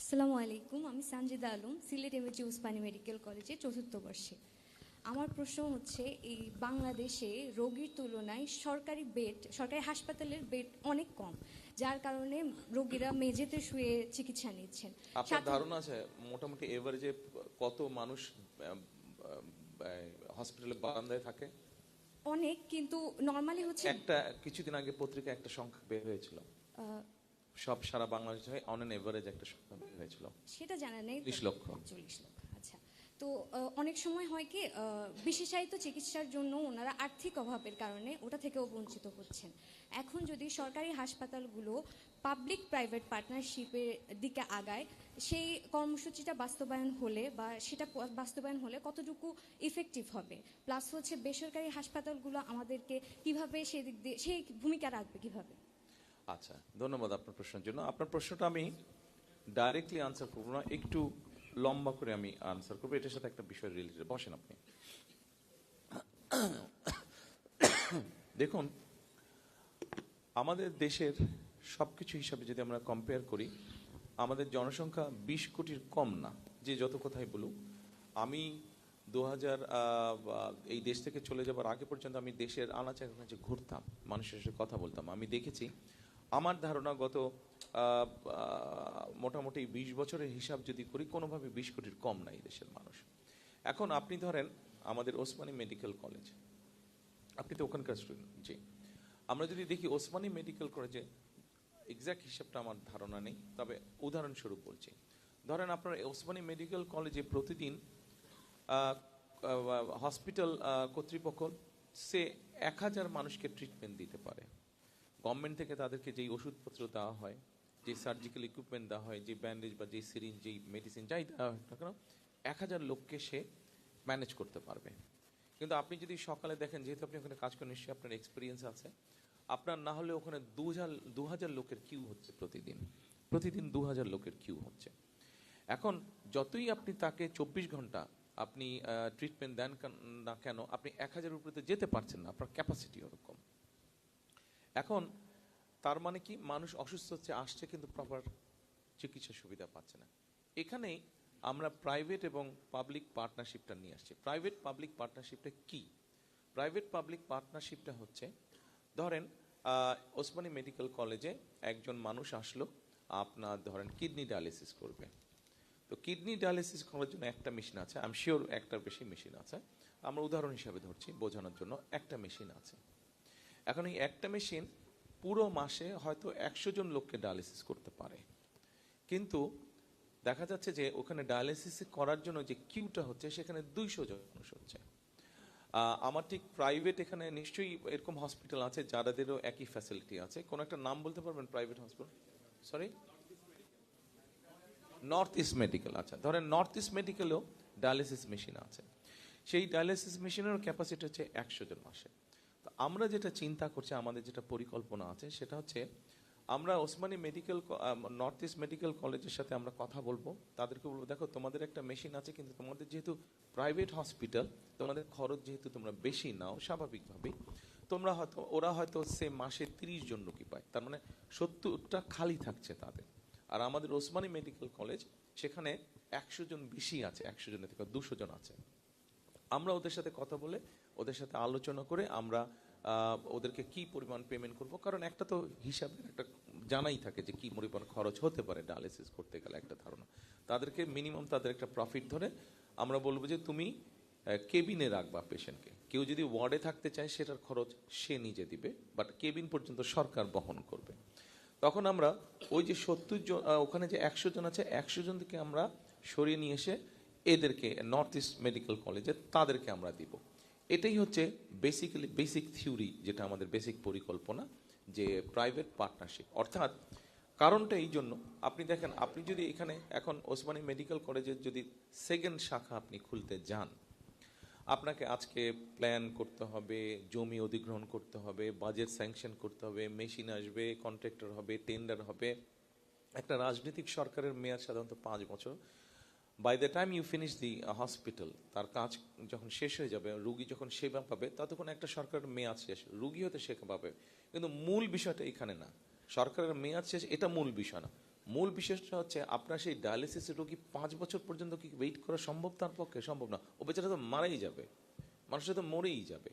আসসালামু আলাইকুম, আমি সানজিদা আলম, সিলেট এমএজি ওসমানী মেডিকেল কলেজে চতুর্থ বর্ষে। আমার প্রশ্ন হচ্ছে, এই বাংলাদেশে রোগীর তুলনায় সরকারি হাসপাতালের বেড অনেক কম, যার কারণে রোগীরা মেঝেতে শুয়ে চিকিৎসা নিচ্ছেন। আপনার ধারণা আছে মোটামুটি এভারেজে কত মানুষ হসপিটালে বারান্দায় থাকে? অনেক, কিন্তু নর্মালি হচ্ছে একটা কিছুদিন আগে পত্রিকায় একটা সংখ্যা বের হয়েছিল, সব সারা বাংলাদেশে অন এন এভারেজ একটা সংখ্যা বের হয়েছিল, সেটা জানা নেই। 30 লক্ষ। 40 লক্ষ, আচ্ছা। তো অনেক সময় হয় কি, বিশেষায়িত চিকিৎসার জন্য ওনারা আর্থিক অভাবের কারণে ওটা থেকেও বঞ্চিত হচ্ছেন। এখন যদি সরকারি হাসপাতালগুলো পাবলিক প্রাইভেট পার্টনারশিপের দিকে আগায়, সেই কর্মসূচিটা বাস্তবায়ন হলে বা সেটা বাস্তবায়ন হলে কতটুকু ইফেক্টিভ হবে, প্লাস হচ্ছে বেসরকারি হাসপাতালগুলো আমাদেরকে কিভাবে সেদিক দিয়ে সেই ভূমিকা রাখবে কিভাবে? আচ্ছা, ধন্যবাদ আপনার প্রশ্নের জন্য। আপনার প্রশ্নটা আমি ডাইরেক্টলি আনসার করবো না, একটু লম্বা করে আমি আনসার করবো, এটার সাথে একটা বিষয় রিলেটেড। বসেন আপনি। দেখুন, আমাদের দেশের সবকিছু হিসাবে যদি আমরা কম্পেয়ার করি, আমাদের জনসংখ্যা 20 কোটির কম না। যে যত কথাই বলুক, আমি 2000 এই দেশ থেকে চলে যাবার আগে পর্যন্ত আমি দেশের আনাচে কানাচে ঘুরতাম, মানুষের সাথে কথা বলতাম। আমি দেখেছি, আমার ধারণা গত মোটামুটি 20 বছরের হিসাব যদি করি, কোনোভাবে 20 কোটির কম নাই দেশের মানুষ। এখন আপনি ধরেন আমাদের ওসমানী মেডিকেল কলেজ, আপনি তো ওখানকার স্টুডেন্ট। জি, আমরা যদি দেখি ওসমানী মেডিকেল কলেজে, এক্স্যাক্ট হিসাবটা আমার ধারণা নেই, তবে উদাহরণস্বরূপ বলছি। ধরেন আপনার ওসমানী মেডিকেল কলেজে প্রতিদিন হসপিটাল কর্তৃপক্ষ সে 1000 মানুষকে ট্রিটমেন্ট দিতে পারে। গভর্নমেন্ট থেকে তাদেরকে যেই ওষুধপত্র দেওয়া হয়, যে সার্জিক্যাল ইকুইপমেন্ট দেওয়া হয়, যে ব্যান্ডেজ বা যে সিরিঞ্জ, যেই মেডিসিন যাই দেওয়া হয় না কেন, 1000 লোককে সে ম্যানেজ করতে পারবে। কিন্তু আপনি যদি সকালে দেখেন, যেহেতু আপনি ওখানে কাজ করেন, নিশ্চয়ই আপনার এক্সপিরিয়েন্স আছে, আপনার না হলে ওখানে 2000 লোকের কিউ হচ্ছে প্রতিদিন। প্রতিদিন 2000 লোকের কিউ হচ্ছে। এখন যতই আপনি তাকে 24 ঘন্টা আপনি ট্রিটমেন্ট দেন না কেন, আপনি 1000 উপরে যেতে পারছেন না, আপনার ক্যাপাসিটি ওরকম। এখন তার মানে কি, মানুষ অসুস্থ হচ্ছে, আসছে, কিন্তু প্রপার চিকিৎসা সুবিধা পাচ্ছে না। এখানেই আমরা প্রাইভেট এবং পাবলিক পার্টনারশিপটা নিয়ে আসছি। প্রাইভেট পাবলিক পার্টনারশিপটা কি? প্রাইভেট পাবলিক পার্টনারশিপটা হচ্ছে, ধরেন ওসমানী মেডিকেল কলেজে একজন মানুষ আসলো, আপনার ধরেন কিডনি ডায়ালিসিস করবে। তো কিডনি ডায়ালিসিস করার জন্য একটা মেশিন আছে, আমি শিওর একটার বেশি মেশিন আছে, আমরা উদাহরণ হিসাবে ধরছি বোঝানোর জন্য, একটা মেশিন আছে। এখন এই একটা মেশিন পুরো মাসে হয়তো 100 জন লোককে ডায়ালিসিস করতে পারে, কিন্তু দেখা যাচ্ছে যে ওখানে ডায়ালিসিস করার জন্য যে কিউটা হচ্ছে, সেখানে 200 জন মানুষ হচ্ছে। আমার ঠিক প্রাইভেট এখানে নিশ্চয়ই এরকম হসপিটাল আছে যাদেরও একই ফ্যাসিলিটি আছে। কোন একটা নাম বলতে পারবেন private hospital? Sorry, north east medical. আচ্ছা, ধরেন নর্থ ইস্ট মেডিকেলেও ডায়ালিসিস মেশিন আছে। সেই ডায়ালিসিস মেশিনের ক্যাপাসিটি হচ্ছে 100 জন মাসে। তো আমরা যেটা চিন্তা করছি, আমাদের যেটা পরিকল্পনা আছে, সেটা হচ্ছে আমরা Osmani medical north east medical কলেজের সাথে আমরা কথা বলবো, তাদেরকে বলবো, দেখো তোমাদের একটা মেশিন আছে, কিন্তু তোমাদের যেহেতু প্রাইভেট হসপিটাল, তোমাদের খরচ যেহেতু তোমরা বেশি নাও, স্বাভাবিকভাবেই ওরা হয়তো সে মাসে 30 জন রোগী পায়, তার মানে 70টা খালি থাকছে তাদের। আর আমাদের ওসমানী মেডিকেল কলেজ, সেখানে 100 জন বেশি আছে, 100 জনের থেকে 200 জন আছে। আমরা ওদের সাথে কথা বলে, ওদের সাথে আলোচনা করে আমরা ওদেরকে কি পরিমাণ পেমেন্ট করব, কারণ একটা তো হিসাবের একটা জানাই থাকে যে কি পরিমাণ খরচ হতে পারে ডায়ালিসিস করতে গেলে, একটা ধারণা। তাদেরকে মিনিমাম তাদের একটা প্রফিট ধরে আমরা বলবো যে তুমি কেবিনে রাখবা পেশেন্টকে। কেউ যদি ওয়ার্ডে থাকতে চায়, সেটার খরচ সে নিজে দিবে, বাট কেবিন পর্যন্ত সরকার বহন করবে। তখন আমরা ওই যে 70 জন, ওখানে যে 100 জন আছে, 100 জন থেকে আমরা সরিয়ে নিয়ে এসে এদেরকে নর্থ ইস্ট মেডিকেল কলেজে তাদেরকে আমরা দিব। এটাই হচ্ছে বেসিক্যালি বেসিক থিওরি, যেটা আমাদের বেসিক পরিকল্পনা, যে প্রাইভেট পার্টনারশিপ। অর্থাৎ কারণটা এই জন্য, আপনি দেখেন, আপনি যদি এখানে এখন ওসমানী মেডিকেল কলেজের যদি সেকেন্ড শাখা আপনি খুলতে যান, আপনাকে আজকে প্ল্যান করতে হবে, জমি অধিগ্রহণ করতে হবে, বাজেট স্যাংশন করতে হবে, মেশিন আসবে, কন্ট্রাক্টর হবে, টেন্ডার হবে। একটা রাজনৈতিক সরকারের মেয়াদ সাধারণত 5 বছর। By the time you finish the hospital, তার কাজ যখন শেষ হয়ে যাবে, রুগী যখন সেবা পাবে, ততক্ষণ একটা সরকারের মেয়াদ শেষ, রুগী হতে সেবা পাবে। কিন্তু মূল বিষয়টা এখানে না, সরকারের মেয়াদ শেষ এটা মূল বিষয় না, মূল বিষয়টা হচ্ছে আপনার সেই ডায়ালিসিস রোগী 5 বছর পর্যন্ত কি ওয়েট করা সম্ভব? তার পক্ষে সম্ভব না, ও বেচারা তো মারাই যাবে, মানুষের তো মরেই যাবে।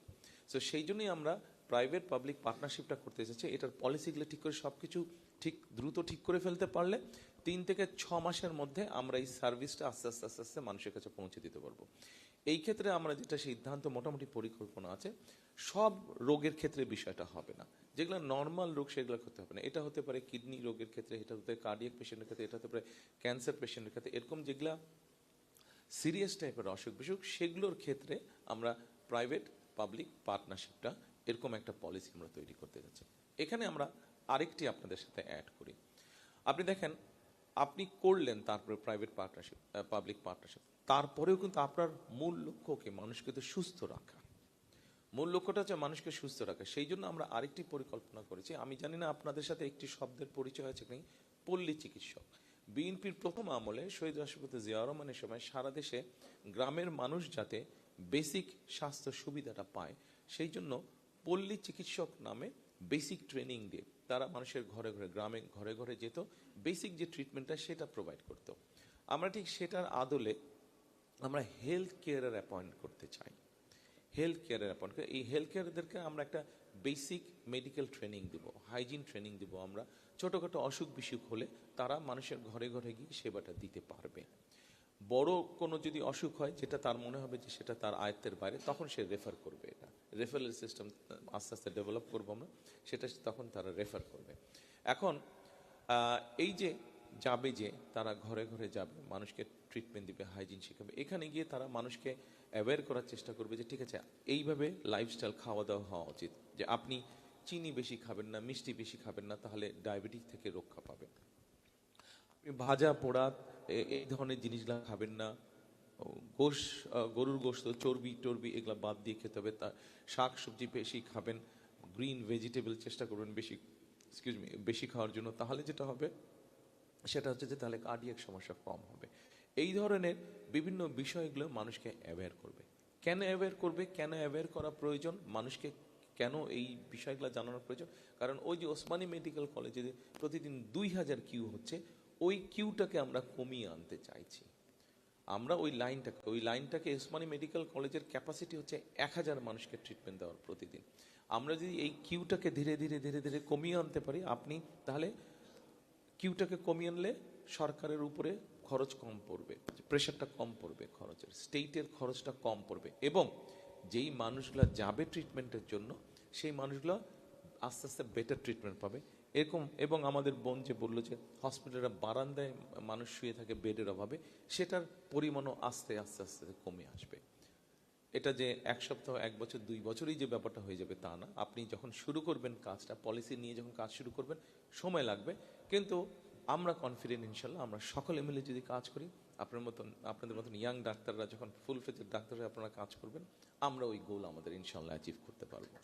সো সেই জন্যই আমরা প্রাইভেট পাবলিক পার্টনারশিপটা করতে এসেছি। এটার পলিসিগুলো ঠিক করে সব কিছু ঠিক দ্রুত ঠিক করে ফেলতে পারলে 3 থেকে 6 মাসের মধ্যে আমরা এই সার্ভিসটা আস্তে আস্তে আস্তে আস্তে মানুষের কাছে পৌঁছে দিতে পারবো। এই ক্ষেত্রে আমরা যেটা সিদ্ধান্ত, মোটামুটি পরিকল্পনা আছে, সব রোগের ক্ষেত্রে বিষয়টা হবে না। যেগুলো নর্মাল রোগ সেগুলো করতে হবে না। এটা হতে পারে কিডনি রোগের ক্ষেত্রে, এটা হতে পারে কার্ডিয়াক পেশেন্টের ক্ষেত্রে, এটা হতে পারে ক্যান্সার পেশেন্টের ক্ষেত্রে। এরকম যেগুলা সিরিয়াস টাইপের অসুখ বিসুখ, সেগুলোর ক্ষেত্রে আমরা প্রাইভেট পাবলিক পার্টনারশিপটা এরকম একটা পলিসি আমরা তৈরি করতে যাচ্ছি। এখানে আমরা আরেকটি আপনাদের সাথে অ্যাড করি। আপনি দেখেন, আপনি করলেন তারপরে প্রাইভেট পার্টনারশিপ, পাবলিক পার্টনারশিপ, তারপরেও কিন্তু আপনার মূল লক্ষ্যকে মানুষকে তো সুস্থ রাখা। মূল লক্ষ্যটা হচ্ছে মানুষকে সুস্থ রাখা। সেই জন্য আমরা আরেকটি পরিকল্পনা করেছি। আমি জানি না আপনাদের সাথে একটি শব্দের পরিচয় আছে কি, পল্লী চিকিৎসক। বিএনপির প্রথম আমলে শহীদ রাষ্ট্রপতি জিয়াউর রহমানের সময় সারা দেশে গ্রামের মানুষ যাতে বেসিক স্বাস্থ্য সুবিধাটা পায়, সেই জন্য পল্লী চিকিৎসক নামে বেসিক ট্রেনিং দিয়ে তারা মানুষের ঘরে ঘরে, গ্রামে ঘরে ঘরে যেত, বেসিক যে ট্রিটমেন্টটা সেটা প্রোভাইড করত। আমরা ঠিক সেটার আদলে আমরা হেলথ কেয়ারের অ্যাপয়েন্ট করতে চাই। হেলথ কেয়ারের অ্যাপয়েন্ট করে এই হেলথ কেয়ারদেরকে আমরা একটা বেসিক মেডিকেল ট্রেনিং দিব, হাইজিন ট্রেনিং দিব। আমরা ছোটোখাটো অসুখ বিসুখ হলে তারা মানুষের ঘরে ঘরে গিয়ে সেবাটা দিতে পারবে। বড় কোনো যদি অসুখ হয় যেটা তার মনে হবে যে সেটা তার আয়ত্তের বাইরে, তখন সে রেফার করবে। এটা রেফারেল সিস্টেম আস্তে আস্তে ডেভেলপ করবো আমরা, সেটা তখন তারা রেফার করবে। এখন এই যে যাবে, যে তারা ঘরে ঘরে যাবে, মানুষকে ট্রিটমেন্ট দিবে, হাইজিন শেখাবে, এখানে গিয়ে তারা মানুষকে অ্যাওয়্যার করার চেষ্টা করবে যে ঠিক আছে, এইভাবে লাইফস্টাইল খাওয়া দাওয়া হওয়া উচিত, যে আপনি চিনি বেশি খাবেন না, মিষ্টি বেশি খাবেন না, তাহলে ডায়াবেটিস থেকে রক্ষা পাবেন। আপনি ভাজা পোড়া এই ধরনের জিনিসগুলো খাবেন না, গরুর গোশত, চর্বি টর্বি এগুলা বাদ দিয়ে খেতে হবে। তা শাক সবজি বেশি খাবেন, গ্রিন ভেজিটেবল চেষ্টা করবেন বেশি খাওয়ার জন্য। তাহলে যেটা হবে সেটা হচ্ছে যে তাহলে কার্ডিয়াক সমস্যা কম হবে। এই ধরনের বিভিন্ন বিষয়গুলো মানুষকে অ্যাওয়্যার করবে। কেন অ্যাওয়্যার করবে, কেন অ্যাওয়্যার করা প্রয়োজন, মানুষকে কেন এই বিষয়গুলো জানানোর প্রয়োজন? কারণ ওই যে ওসমানী মেডিকেল কলেজে প্রতিদিন 2000 কিউ হচ্ছে, ওই কিউটাকে আমরা কমিয়ে আনতে চাইছি। আমরা ওই লাইনটাকে ওসমানী মেডিকেল কলেজের ক্যাপাসিটি হচ্ছে 1000 মানুষকে ট্রিটমেন্ট দেওয়ার প্রতিদিন। আমরা যদি এই কিউটাকে ধীরে ধীরে ধীরে ধীরে কমিয়ে আনতে পারি, আপনি তাহলে কিউটাকে কমিয়ে আনলে সরকারের উপরে খরচ কম পড়বে, প্রেশারটা কম পড়বে, খরচের স্টেটের খরচটা কম পড়বে, এবং যেই মানুষগুলো যাবে ট্রিটমেন্টের জন্য সেই মানুষগুলো আস্তে আস্তে বেটার ট্রিটমেন্ট পাবে। এরকম, এবং আমাদের বোন যে বললো যে হসপিটালের বারান্দায় মানুষ শুয়ে থাকে বেডের অভাবে, সেটার পরিমাণও আস্তে আস্তে আস্তে কমে আসবে। এটা যে 1 সপ্তাহ, 1 বছর, 2 বছরই যে ব্যাপারটা হয়ে যাবে তা না। আপনি যখন শুরু করবেন কাজটা, পলিসি নিয়ে যখন কাজ শুরু করবেন, সময় লাগবে, কিন্তু আমরা কনফিডেন্ট ইনশাল্লাহ। আমরা সকলে মিলে যদি কাজ করি, আপনাদের মতন ইয়াং ডাক্তাররা যখন ফুল ফেজের ডাক্তাররা আপনারা কাজ করবেন, আমরা ওই গোল আমাদের ইনশাল্লাহ অ্যাচিভ করতে পারবো।